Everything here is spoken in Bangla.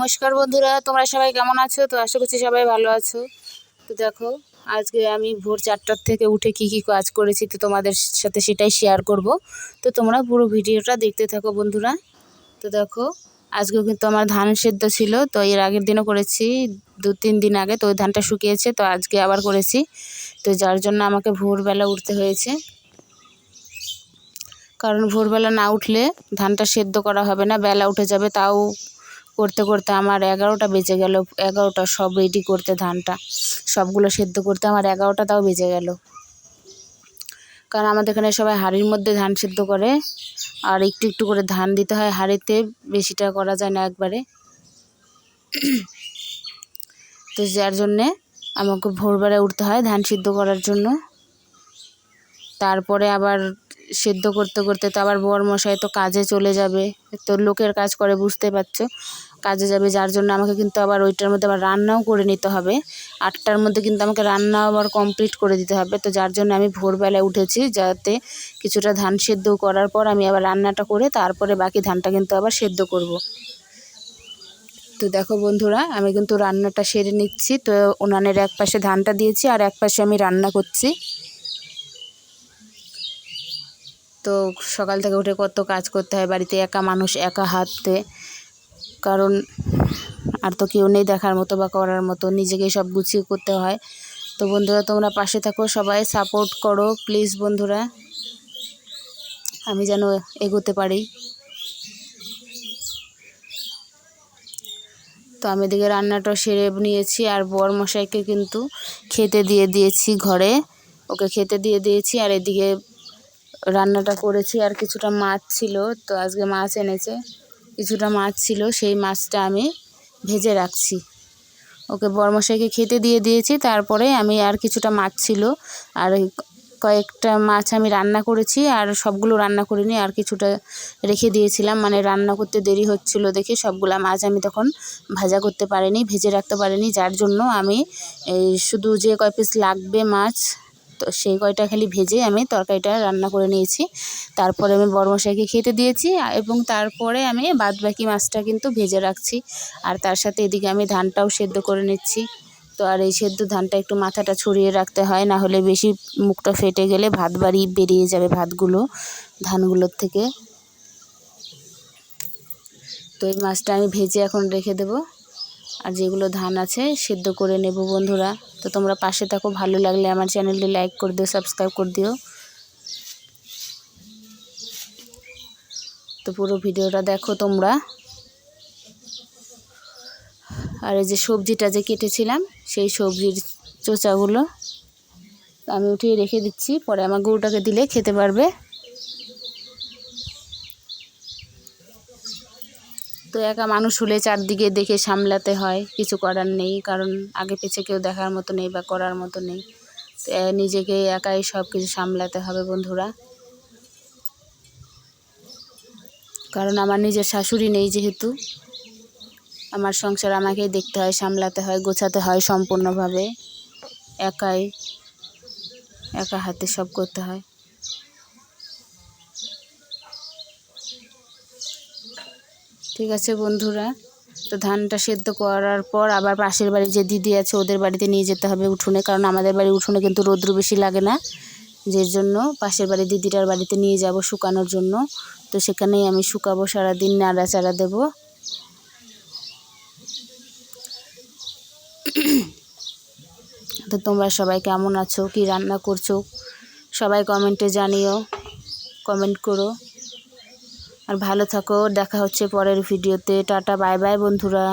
নমস্কার বন্ধুরা, তোমরা সবাই কেমন আছো? তো আশা করছি সবাই ভালো আছো। তো দেখো, আজকে আমি ভোর 4টার থেকে উঠে কি কি কাজ করেছি তো তোমাদের সাথে সেটাই শেয়ার করব। তো তোমরা পুরো ভিডিওটা দেখতে থাকো বন্ধুরা। তো দেখো, আজকেও কিন্তু আমার ধান সেদ্ধ ছিল, তো এর আগের দিনও করেছি 2-3 দিন আগে। তো ওই ধানটা শুকিয়েছে, তো আজকে আবার করেছি। তো যার জন্য আমাকে ভোরবেলা উঠতে হয়েছে, কারণ ভোরবেলা না উঠলে ধানটা সেদ্ধ করা হবে না, বেলা উঠে যাবে। তাও করতে করতে আমার 11টা বেজে গেল। 11টা সব রেডি করতে, ধানটা সবগুলো সেদ্ধ করতে আমার 11টা তাও বেজে গেল। কারণ আমাদের এখানে সবাই হাঁড়ির মধ্যে ধান সেদ্ধ করে, আর একটু একটু করে ধান দিতে হয় হাঁড়িতে, বেশিটা করা যায় না একবারে। তো যার জন্যে আমাকে ভোরবেলা উঠতে হয় ধান সিদ্ধ করার জন্য। তারপরে আবার সেদ্ধ করতে করতে তো আবার বরমশাই তো কাজে চলে যাবে। তো লোকের কাজ করে, বুঝতে পারছো, কাজে যাবে। যার জন্য আমাকে কিন্তু আবার ওইটার মধ্যে আবার রান্নাও করে নিতে হবে। 8টার মধ্যে কিন্তু আমাকে রান্না আবার কমপ্লিট করে দিতে হবে। তো যার জন্য আমি ভোরবেলায় উঠেছি, যাতে কিছুটা ধান সেদ্ধ করার পর আমি আবার রান্নাটা করে তারপরে বাকি ধানটা কিন্তু আবার সেদ্ধ করব। তো দেখো বন্ধুরা, আমি কিন্তু রান্নাটা সেরে নিচ্ছি। তো উনানের এক পাশে ধানটা দিয়েছি আর এক পাশে আমি রান্না করছি। তো সকাল থেকে উঠে কত কাজ করতে হয় বাড়িতে, একা মানুষ, একা হাতে, কারণ আর তো কেউ নেই দেখার মতো বা করার মতো, নিজেকেই সব গুছিয়ে করতে হয়। তো বন্ধুরা, তোমরা পাশে থাকো, সবাই সাপোর্ট করো প্লিজ বন্ধুরা, আমি যেন এগোতে পারি। তো আমি এদিকে রান্নাটা সেরে নিয়েছি, আর বরমশাইকে কিন্তু খেতে দিয়ে দিয়েছি ঘরে, ওকে খেতে দিয়ে দিয়েছি। আর এদিকে রান্নাটা করেছি, আর কিছুটা মাছ ছিল, তো আজকে মাছ এনেছে, কিছুটা মাছ ছিল, সেই মাছটা আমি ভেজে রাখছি। ওকে বরমশাইকে খেতে দিয়ে দিয়েছি, তারপরে আমি আর কিছুটা মাছ ছিল, আর কয়েকটা মাছ আমি রান্না করেছি, আর সবগুলো রান্না করিনি, আর কিছুটা রেখে দিয়েছিলাম, মানে রান্না করতে দেরি হচ্ছিল দেখে সবগুলা মাছ আমি তখন ভাজা করতে পারিনি, ভেজে রাখতে পারিনি। যার জন্য আমি শুধু যে কয় পিস লাগবে মাছ, তো সেই কয়টা খালি ভেজে আমি তরকারিটা রান্না করে নিয়েছি। তারপরে আমি বরমশাইকে খেতে দিয়েছি, এবং তারপরে আমি বাদবাকি মাছটা কিন্তু ভেজে রাখছি। আর তার সাথে এদিকে আমি ধানটাও সেদ্ধ করে নিচ্ছি। তো আর এই সেদ্ধ ধানটা একটু মাথাটা ছড়িয়ে রাখতে হয়, না হলে বেশি মুখটা ফেটে গেলে ভাত বাড়ি বেরিয়ে যাবে ভাতগুলো ধানগুলোর থেকে। তো এই মাছটা আমি ভেজে এখন রেখে দেব, আর যেগুলো ধান আছে সেদ্ধ করে নেব বন্ধুরা। তো তোমরা পাশে থাকো, ভালো লাগলে আমার চ্যানেলটি লাইক করে দিও, সাবস্ক্রাইব করে দিও। তো পুরো ভিডিওটা দেখো তোমরা। আর এই যে সবজিটা যে কেটেছিলাম, সেই সবজির চোচাগুলো আমি উঠিয়ে রেখে দিচ্ছি, পরে আমার গরুটাকে দিলে খেতে পারবে। তো একা মানুষ হলে চারদিকে দেখে সামলাতে হয়, কিছু করার নেই, কারণ আগে পিছে কেউ দেখার মতো নেই বা করার মতো নেই। তো নিজেকে একাই সব কিছু সামলাতে হবে বন্ধুরা, কারণ আমার নিজের শাশুড়ি নেই, যেহেতু আমার সংসার আমাকেই দেখতে হয়, সামলাতে হয়, গোছাতে হয় সম্পূর্ণভাবে, একাই একা হাতে সব করতে হয়। ঠিক আছে বন্ধুরা, তো ধানটা সেদ্ধ করার পর আবার পাশের বাড়ি যে দিদি আছে ওদের বাড়িতে নিয়ে যেতে হবে উঠোনে, কারণ আমাদের বাড়ির উঠোনে কিন্তু রৌদ্র বেশি লাগে না, যে জন্য পাশের বাড়ি দিদিটার বাড়িতে নিয়ে যাব শুকানোর জন্য। তো সেখানেই আমি শুকাবো, সারাদিন নাড়াচাড়া দেব। তো তোমরা সবাই কেমন আছো, কি রান্না করছো, সবাই কমেন্টে জানিও, কমেন্ট করো। আর ভালো থাকো, দেখা হচ্ছে পরের ভিডিওতে। টাটা, বাই বাই বন্ধুরা।